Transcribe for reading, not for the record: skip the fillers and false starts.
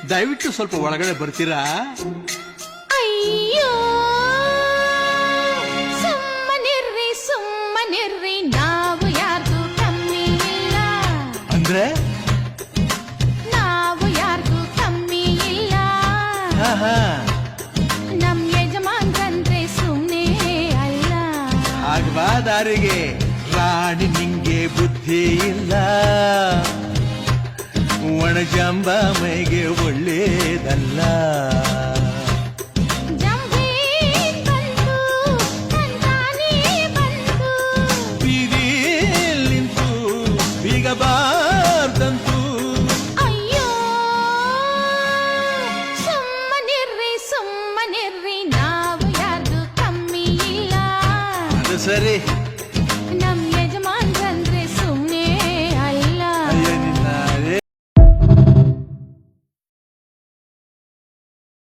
ದಯವಿಟ್ಟು ಸ್ವಲ್ಪ ಒಳಗಡೆ ಬರ್ತೀರಾ? ಅಯ್ಯೋ ಸುಮ್ಮನಿರ್ರಿ ನಾವು ಯಾರ್ದು ಕಮ್ಮಿ ಇಲ್ಲ. ಅಂದ್ರೆ ನಾವು ಯಾರ್ದು ಕಮ್ಮಿ ಇಲ್ಲ. ನಮ್ ಯಜಮಾನ್ರಂದ್ರೆ ಸುಮ್ನೆ ಅಲ್ಲ. ಆಗ್ಬಾ ದಾರಿಗೆ ರಾಣಿ, ನಿಂಗೆ ಬುದ್ಧಿ ಇಲ್ಲ. ಒಣಜಂಬ ಮೈಗೆ ಒಳ್ಳೇದಲ್ಲ. ಬೀದಿಯಲ್ಲಿ ನಿಂತು ಬೀಗಬಾರ್ದಂತೂ. ಅಯ್ಯೋ ಸುಮ್ಮನಿರ್ರಿ ನಾವು ಯಾರ್ದು ಕಮ್ಮಿ ಇಲ್ಲ. ಅದು ಸರಿ.